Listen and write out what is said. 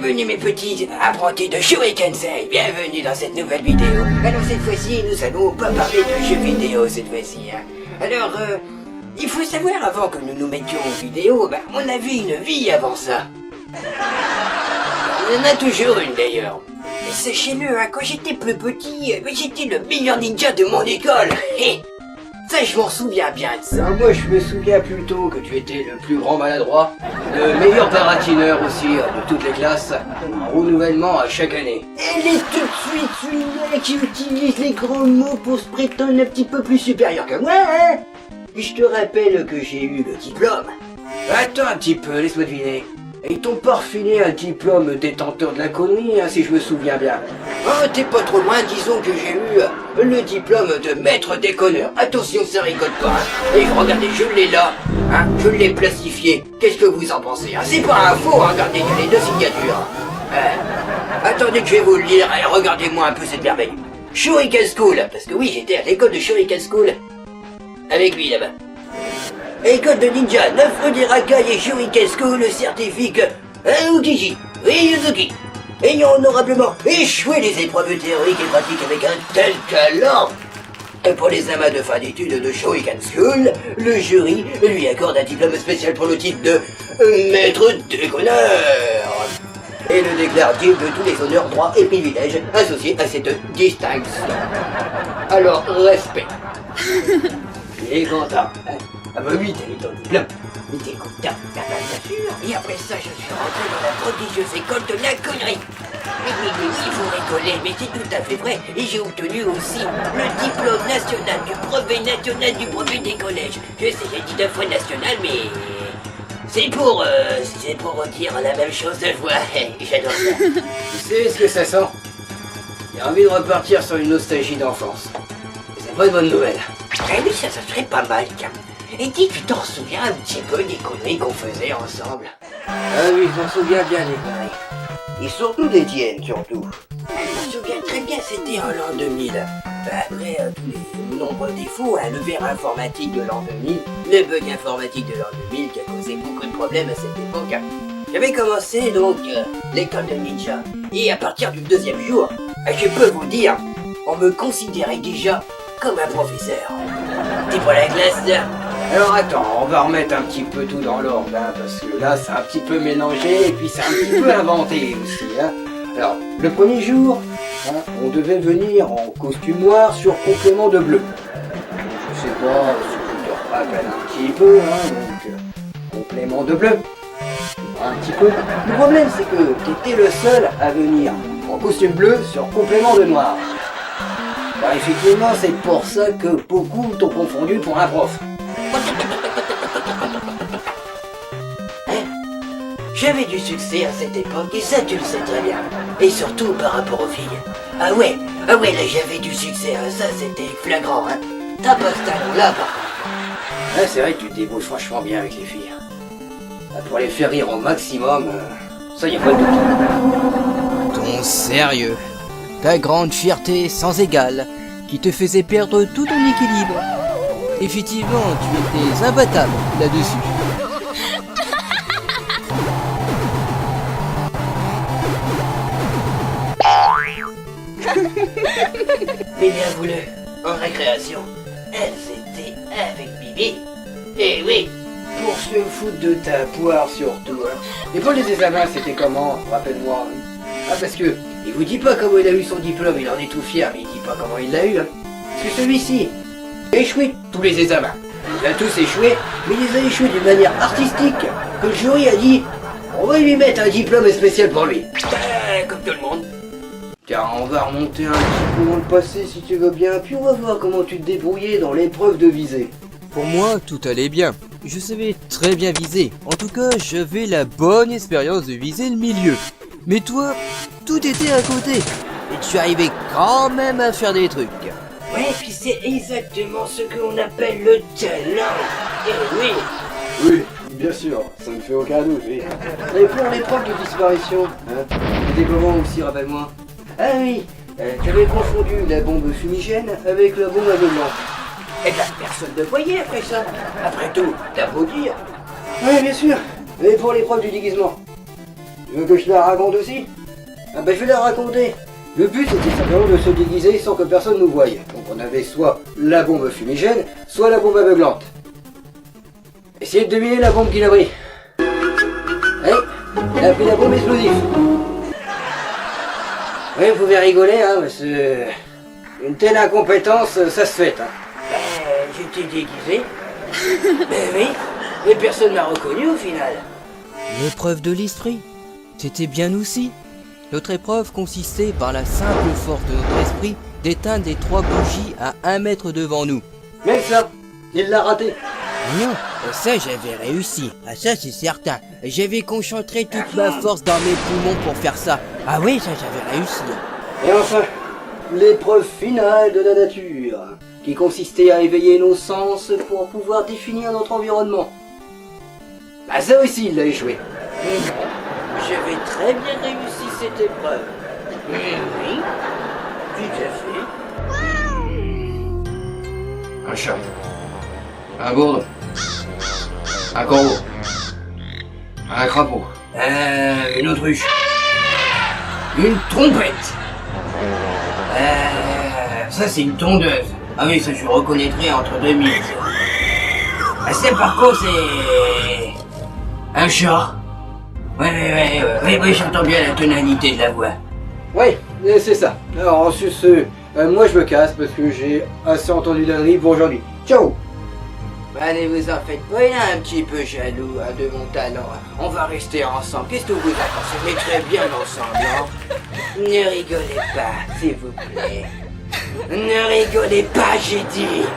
Bienvenue mes petits apprentis de Shurikensei, bienvenue dans cette nouvelle vidéo. Alors cette fois-ci, nous allons pas parler de jeux vidéo cette fois-ci. Alors, il faut savoir avant que nous nous mettions en vidéo, on a vu une vie avant ça. On en a toujours une d'ailleurs. Et sachez-le, quand j'étais plus petit, j'étais le meilleur ninja de mon école. Ça, je m'en souviens bien de ça. Moi, je me souviens plutôt que tu étais le plus grand maladroit, le meilleur baratineur aussi de toutes les classes, en renouvellement à chaque année. Elle est tout de suite celui-là qui utilise les grands mots pour se prétendre un petit peu plus supérieur que moi, hein. Je te rappelle que j'ai eu le diplôme. Attends un petit peu, laisse-moi deviner. Ils t'ont pas refilé un diplôme détenteur de la connerie, hein, si je me souviens bien. Oh, t'es pas trop loin, disons que j'ai eu le diplôme de maître déconneur. Attention, ça rigole pas, hein. Et regardez, je l'ai là, hein, je l'ai plastifié. Qu'est-ce que vous en pensez, hein? C'est pas un faux, hein, regardez, il y a les deux signatures. Attendez que je vais vous le lire, et regardez-moi un peu cette merveille. Shuriken School, parce que oui, j'étais à l'école de Shuriken School. Avec lui, là-bas. École de ninja, 9 rue des Racailles et Shuriken School certifique Aokiji Ryuzuki, ayant honorablement échoué les épreuves théoriques et pratiques avec un tel talent. Et pour les amas de fin d'études de Shuriken School, le jury lui accorde un diplôme spécial pour le titre de maître déconneur et le déclare digne de tous les honneurs, droits et privilèges associés à cette distinction. Alors, respect. Il est content, hein. Ah bah oui, t'as eu ton diplôme. Mais t'es content, bien sûr. Et après ça, je suis rentré dans la prodigieuse école de la connerie. Oui, il faut rigoler, mais c'est tout à fait vrai. Et j'ai obtenu aussi le diplôme national du brevet des collèges. Je sais, j'ai dit 2 fois national, mais c'est pour dire la même chose 2 fois. J'adore ça. Tu sais ce que ça sent? J'ai envie de repartir sur une nostalgie d'enfance. C'est pas une bonne nouvelle. Eh oui, ça serait pas mal, tiens. Et dis, tu t'en souviens un petit peu des conneries qu'on faisait ensemble? Ah oui, je m'en souviens bien des conneries. Et surtout des tiennes, surtout. Je me souviens très bien, c'était en l'an 2000. Après tous les nombreux défauts, le verre informatique de l'an 2000, le bug informatique de l'an 2000 qui a causé beaucoup de problèmes à cette époque. J'avais commencé donc l'école de ninja. Et à partir du 2e jour, je peux vous dire, on me considérait déjà comme un professeur. T'es pour la classe, là? Alors attends, on va remettre un petit peu tout dans l'ordre, hein, parce que là c'est un petit peu mélangé et puis c'est un petit peu inventé aussi. Hein. Alors, le premier jour, hein, on devait venir en costume noir sur complément de bleu. Je sais pas si tu te rappelles un petit peu, hein, donc complément de bleu. Un petit peu. Le problème c'est que t'étais le seul à venir en costume bleu sur complément de noir. Bah, effectivement, c'est pour ça que beaucoup t'ont confondu pour un prof. J'avais du succès à cette époque et ça tu le sais très bien. Et surtout par rapport aux filles. Ah ouais, là j'avais du succès, ça c'était flagrant, hein. T'as pas ce talent-là par contre. Ah, c'est vrai que tu te débrouilles franchement bien avec les filles. Pour les faire rire au maximum, ça y a pas de doute. Ton sérieux, ta grande fierté sans égale, qui te faisait perdre tout ton équilibre. Effectivement, tu étais imbattable là-dessus. Mais bien voulu, en récréation, elles étaient avec Bibi. Et oui, pour se foutre de ta poire surtout. Hein. Et pour les examens, c'était comment? Rappelle-moi. Ah, parce que il vous dit pas comment il a eu son diplôme, il en est tout fier, mais il dit pas comment il l'a eu. Hein. Parce que celui-ci a échoué tous les examens. Il a tous échoué, mais il les a échoués d'une manière artistique, que le jury a dit, on va lui mettre un diplôme spécial pour lui. Comme tout le monde. Tiens, on va remonter un petit peu dans le passé si tu veux bien, puis on va voir comment tu te débrouillais dans l'épreuve de visée. Pour moi, tout allait bien. Je savais très bien viser. En tout cas, j'avais la bonne expérience de viser le milieu. Mais toi, tout était à côté. Et tu arrivais quand même à faire des trucs. Ouais, puis c'est exactement ce qu'on appelle le talent. Et oui. Oui, bien sûr, ça ne fait aucun doute, oui. Et pour l'épreuve de disparition, hein, c'était comment aussi, rappelle-moi? Ah oui, tu avais confondu la bombe fumigène avec la bombe aveuglante. Et bien, personne ne voyait après ça. Après tout, t'as beau dire. Oui, bien sûr. Et pour l'épreuve du déguisement? Tu veux que je te la raconte aussi? Ah ben je vais la raconter. Le but c'était simplement de se déguiser sans que personne nous voie. Donc on avait soit la bombe fumigène, soit la bombe aveuglante. Essayez de deviner la bombe qu'il a pris. Oui, il a pris la bombe explosive. Oui, vous pouvez rigoler, hein, parce que une telle incompétence, ça se fait. Hein. J'étais déguisé. Oui, mais personne m'a reconnu au final. L'épreuve de l'esprit, c'était bien aussi. Notre épreuve consistait par la simple force de notre esprit d'éteindre les 3 bougies à 1 mètre devant nous. Mais ça, il l'a raté. Non, ça j'avais réussi, ah ça c'est certain. J'avais concentré toute ma force dans mes poumons pour faire ça. Ah oui, ça j'avais réussi. Et enfin, l'épreuve finale de la nature, qui consistait à éveiller nos sens pour pouvoir définir notre environnement. Bah ça aussi il l'a échoué. J'avais très bien réussi cette épreuve. Oui, tout à fait. Un chat. Un gourdon. Un corbeau. Un crapaud. Une autruche. Une trompette. Ça c'est une tondeuse. Ah oui, ça je reconnaîtrais entre 2000. Ah ça par contre c'est... un chat. Oui, j'entends bien la tonalité de la voix. Oui, c'est ça. Alors, sur ce, moi je me casse parce que j'ai assez entendu d'anneries pour aujourd'hui. Ciao! Bah, ne vous en faites pas, il est un petit peu jaloux de mon talent. On va rester ensemble. Qu'est-ce que vous en pensez? On est très bien ensemble, hein? Ne rigolez pas, s'il vous plaît. Ne rigolez pas, j'ai dit!